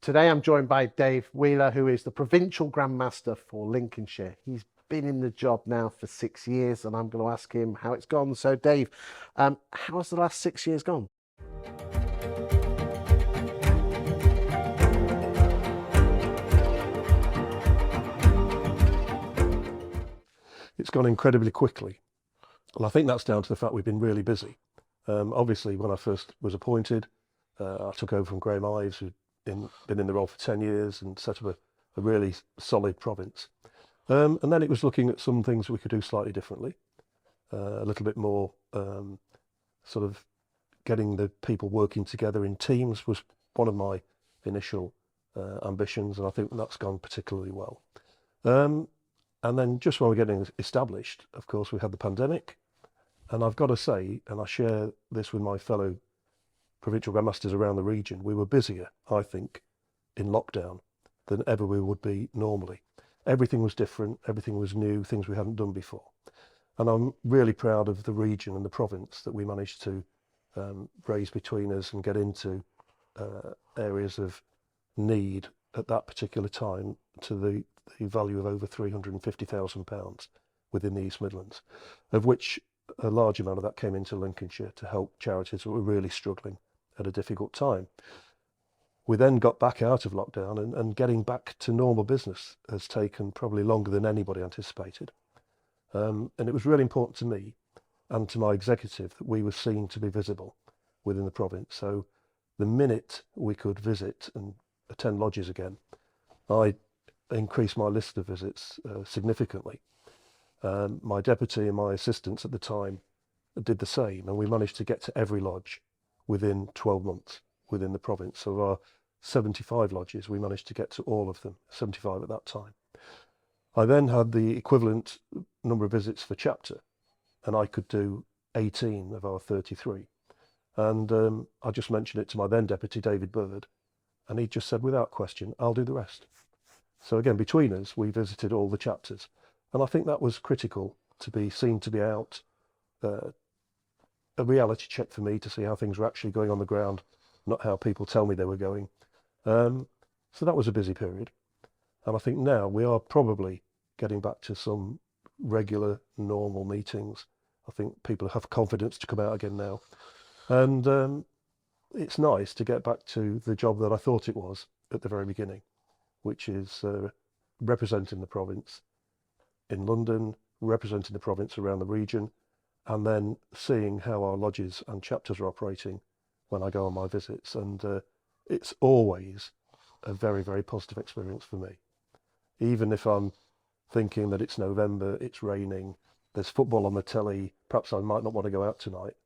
Today I'm joined by Dave Wheeler, who is the Provincial Grandmaster for Lincolnshire. He's been in the job now for 6 years, and I'm going to ask him how it's gone. So Dave, how's the last 6 years gone? It's gone incredibly quickly. Well, I think that's down to the fact we've been really busy. Obviously, when I first was appointed, I took over from Graham Ives, who'd been in the role for 10 years and set up a really solid province. And then it was looking at some things we could do slightly differently, a little bit more sort of getting the people working together in teams was one of my initial ambitions, and I think that's gone particularly well. And then just when we're getting established, of course, we had the pandemic. And I've got to say, and I share this with my fellow provincial grandmasters around the region, we were busier, I think, in lockdown than ever we would be normally. Everything was different, everything was new, things we hadn't done before. And I'm really proud of the region and the province that we managed to raise between us and get into areas of need at that particular time to the value of over £350,000 within the East Midlands, of which a large amount of that came into Lincolnshire to help charities that were really struggling at a difficult time. We then got back out of lockdown, and getting back to normal business has taken probably longer than anybody anticipated. And it was really important to me and to my executive that we were seen to be visible within the province. So the minute we could visit and attend lodges again, I increased my list of visits significantly. My deputy and my assistants at the time did the same, and we managed to get to every lodge within 12 months within the province. So of our 75 lodges, we managed to get to all of them, 75 at that time. I then had the equivalent number of visits for chapter, and I could do 18 of our 33. And I just mentioned it to my then deputy, David Bird, and he just said, without question, I'll do the rest. So again, between us, we visited all the chapters. And I think that was critical to be seen to be out, a reality check for me to see how things were actually going on the ground, not how people tell me they were going. So that was a busy period. And I think now we are probably getting back to some regular, normal meetings. I think people have confidence to come out again now. And it's nice to get back to the job that I thought it was at the very beginning, which is representing the province in London, representing the province around the region, and then seeing how our lodges and chapters are operating when I go on my visits. And it's always a very, very positive experience for me. Even if I'm thinking that it's November, it's raining, there's football on the telly, perhaps I might not want to go out tonight,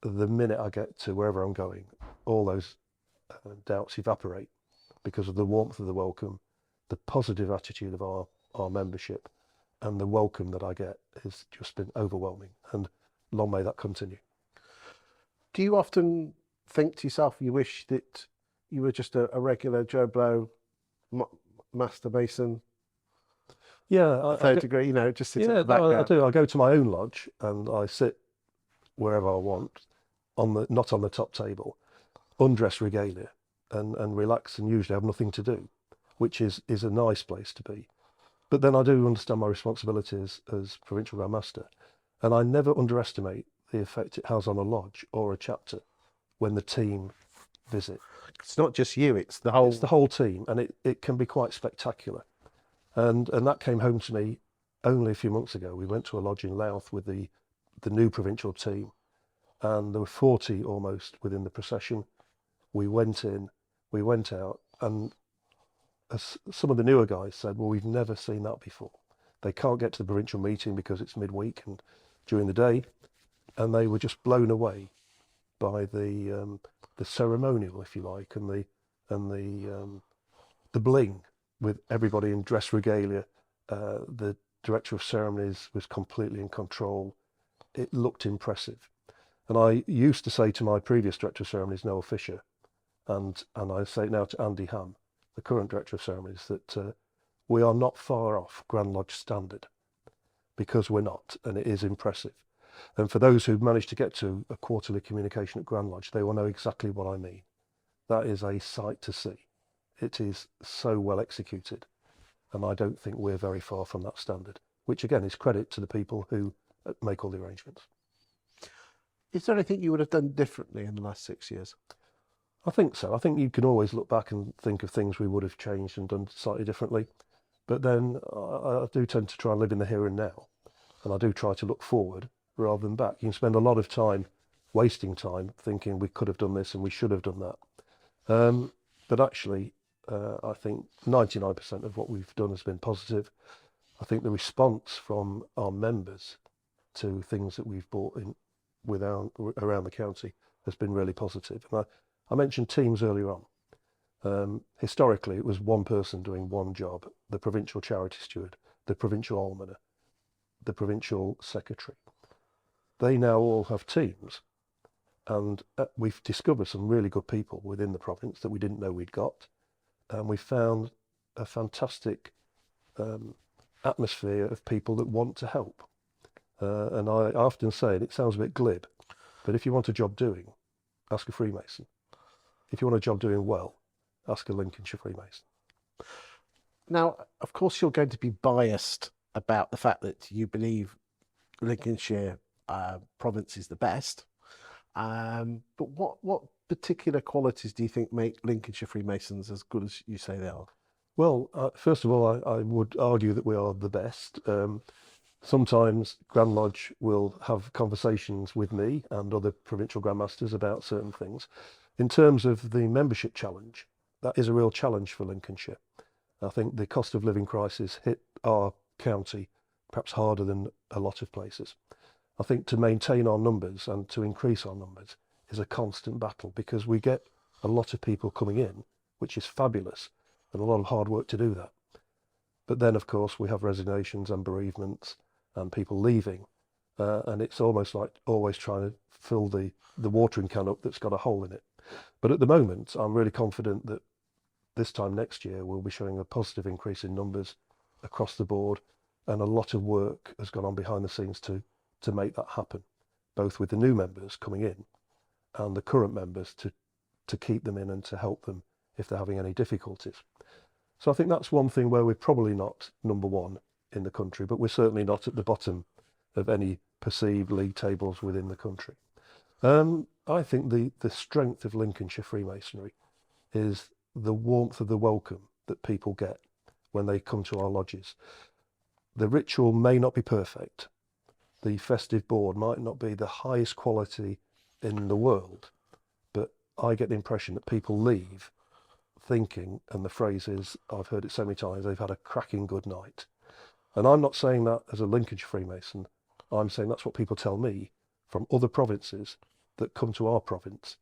the minute I get to wherever I'm going, all those doubts evaporate because of the warmth of the welcome, the positive attitude of our membership, and the welcome that I get has just been overwhelming, and long may that continue. Do you often think to yourself, you wish that you were just a regular Joe Blow master mason? Yeah, third degree, you know, just sit at the background. I do. I go to my own lodge and I sit wherever I want, not on the top table, undress regalia, and relax, and usually have nothing to do, which is a nice place to be. But then I do understand my responsibilities as Provincial Grandmaster, and I never underestimate the effect it has on a lodge or a chapter when the team visit. It's not just you, it's the whole team, and it can be quite spectacular. And that came home to me only a few months ago. We went to a lodge in Louth with the new provincial team, and there were 40 almost within the procession. We went in, we went out, and as some of the newer guys said, well, we've never seen that before. They can't get to the provincial meeting because it's midweek and during the day, and they were just blown away by the ceremonial, if you like, and the bling with everybody in dress regalia. The director of ceremonies was completely in control. It looked impressive. And I used to say to my previous director of ceremonies, Noel Fisher, and I say it now to Andy Ham, the current director of ceremonies, that we are not far off Grand Lodge standard, because we're not, and it is impressive. And for those who've managed to get to a quarterly communication at Grand Lodge, they will know exactly what I mean. That is a sight to see. It is so well executed, and I don't think we're very far from that standard, which again is credit to the people who make all the arrangements. Is there anything you would have done differently in the last 6 years? I think so. I think you can always look back and think of things we would have changed and done slightly differently. But then I do tend to try and live in the here and now. And I do try to look forward rather than back. You can spend a lot of time wasting time thinking we could have done this and we should have done that. But actually, I think 99% of what we've done has been positive. I think the response from our members to things that we've brought in around the county has been really positive. And I mentioned teams earlier on. Historically, it was one person doing one job: the provincial charity steward, the provincial almoner, the provincial secretary. They now all have teams, and we've discovered some really good people within the province that we didn't know we'd got, and we found a fantastic atmosphere of people that want to help. And I often say, and it sounds a bit glib, but if you want a job doing, ask a Freemason. If you want a job doing well, ask a Lincolnshire Freemason. Now, of course, you're going to be biased about the fact that you believe Lincolnshire province is the best. But what particular qualities do you think make Lincolnshire Freemasons as good as you say they are? Well, first of all, I would argue that we are the best. Sometimes Grand Lodge will have conversations with me and other provincial grandmasters about certain things. In terms of the membership challenge, that is a real challenge for Lincolnshire. I think the cost of living crisis hit our county perhaps harder than a lot of places. I think to maintain our numbers and to increase our numbers is a constant battle, because we get a lot of people coming in, which is fabulous, and a lot of hard work to do that. But then, of course, we have resignations and bereavements and people leaving, and it's almost like always trying to fill the watering can up that's got a hole in it. But at the moment, I'm really confident that this time next year we'll be showing a positive increase in numbers across the board, and a lot of work has gone on behind the scenes to make that happen, both with the new members coming in and the current members to keep them in and to help them if they're having any difficulties. So I think that's one thing where we're probably not number one in the country, but we're certainly not at the bottom of any perceived league tables within the country. I think the strength of Lincolnshire Freemasonry is the warmth of the welcome that people get when they come to our lodges. The ritual may not be perfect. The festive board might not be the highest quality in the world, but I get the impression that people leave thinking, and the phrase is, I've heard it so many times, they've had a cracking good night. And I'm not saying that as a Lincolnshire Freemason. I'm saying that's what people tell me from other provinces that come to our province,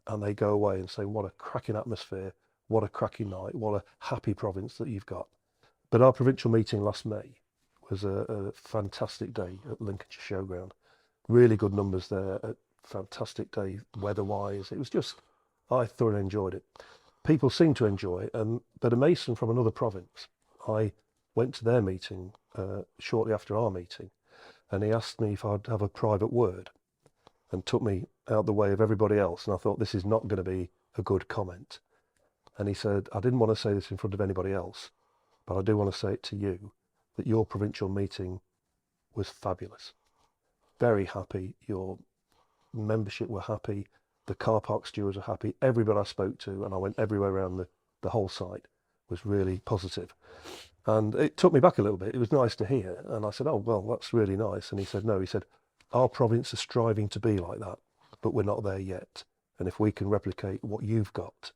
and they go away and say, what a cracking atmosphere, what a cracking night, what a happy province that you've got. But our provincial meeting last May was a fantastic day at Lincolnshire Showground. Really good numbers there, a fantastic day weather-wise. It was just, I thoroughly enjoyed it. People seem to enjoy it, but a Mason from another province, I went to their meeting shortly after our meeting, and he asked me if I'd have a private word and took me out the way of everybody else. And I thought, this is not going to be a good comment. And he said, I didn't want to say this in front of anybody else, but I do want to say it to you, that your provincial meeting was fabulous. Very happy. Your membership were happy. The car park stewards were happy. Everybody I spoke to, and I went everywhere around the whole site, was really positive. And it took me back a little bit. It was nice to hear. And I said, oh, well, that's really nice. And he said, no, he said, our province is striving to be like that, but we're not there yet. And if we can replicate what you've got,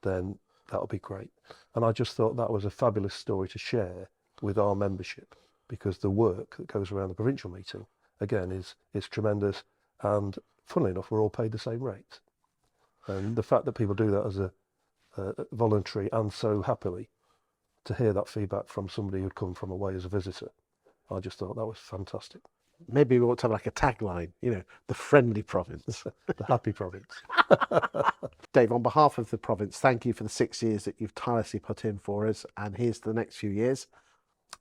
then that'll be great. And I just thought that was a fabulous story to share with our membership, because the work that goes around the provincial meeting, again, is tremendous. And funnily enough, we're all paid the same rate. And the fact that people do that as a voluntary and so happily, to hear that feedback from somebody who'd come from away as a visitor, I just thought that was fantastic. Maybe we ought to have like a tagline, the friendly province. The happy province. Dave, on behalf of the province, thank you for the 6 years that you've tirelessly put in for us, and here's to the next few years.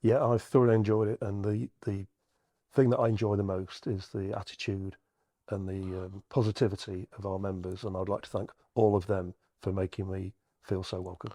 Yeah, I've thoroughly enjoyed it, and the thing that I enjoy the most is the attitude and the positivity of our members, and I'd like to thank all of them for making me feel so welcome.